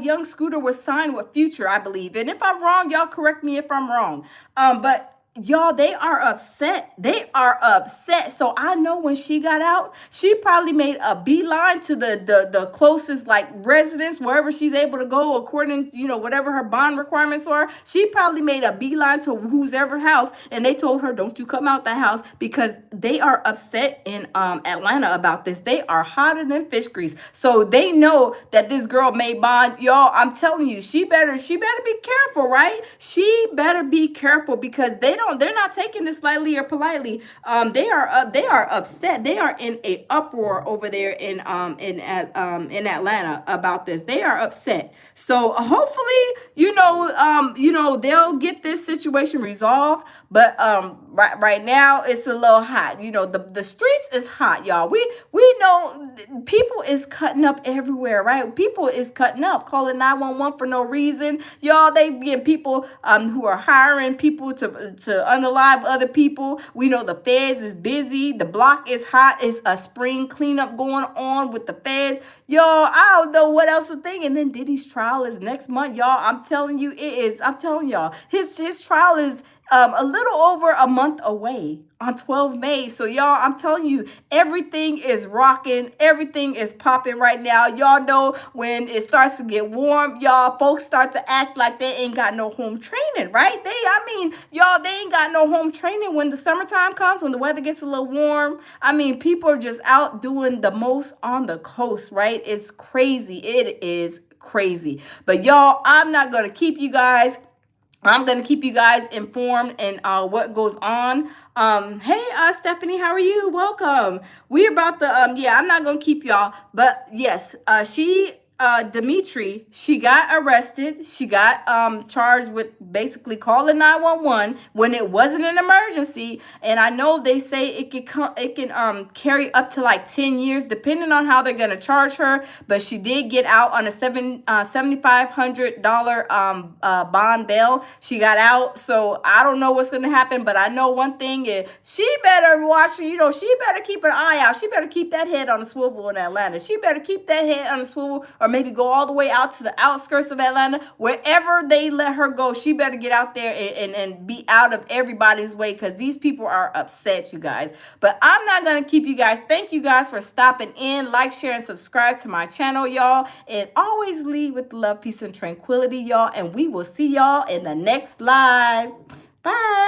young Scooter was signed with Future, I believe. And if I'm wrong, y'all correct me if I'm wrong. But y'all, they are upset. They are upset. So I know when she got out, she probably made a beeline to the closest like residence, wherever she's able to go according to, whatever her bond requirements are. She probably made a beeline to whose ever house, and they told her, don't you come out that house, because they are upset in Atlanta about this. They are hotter than fish grease. So they know that this girl made bond. Y'all, I'm telling you, she better be careful, right? She better be careful, because they're not taking this lightly or politely. They are upset. They are in a uproar over there in Atlanta about this. They are upset. So hopefully, they'll get this situation resolved. But right now it's a little hot. The streets is hot, y'all. We know people is cutting up everywhere, right? People is cutting up, calling 911 for no reason. Y'all, they getting people who are hiring people to unalive other people. We know the feds is busy. The block is hot. It's a spring cleanup going on with the feds. Y'all, I don't know what else to think. And then Diddy's trial is next month, y'all. I'm telling you, it is. I'm telling y'all, his trial is a little over a month away on 12 May. So y'all, I'm telling you, everything is rocking. Everything is popping right now. Y'all know when it starts to get warm, y'all, folks start to act like they ain't got no home training, right? Y'all, they ain't got no home training when the summertime comes, when the weather gets a little warm. People are just out doing the most on the coast, right? It's crazy. It is crazy. But y'all, I'm not going to keep you guys. I'm going to keep you guys informed and what goes on. Hey, Stephanie, how are you? Welcome. We're about to, I'm not going to keep y'all, but yes, Demetri, she got arrested. She got charged with basically calling 911 when it wasn't an emergency. And I know they say it can carry up to like 10 years, depending on how they're going to charge her. But she did get out on a $7,500 bond bail. She got out. So I don't know what's going to happen, but I know one thing is she better watch, she better keep an eye out. She better keep that head on a swivel in Atlanta. She better keep that head on a swivel, or maybe go all the way out to the outskirts of Atlanta. Wherever they let her go, she better get out there and be out of everybody's way, because these people are upset, you guys. But I'm not going to keep you guys. Thank you guys for stopping in. Like, share, and subscribe to my channel, y'all. And always lead with love, peace, and tranquility, y'all. And we will see y'all in the next live. Bye.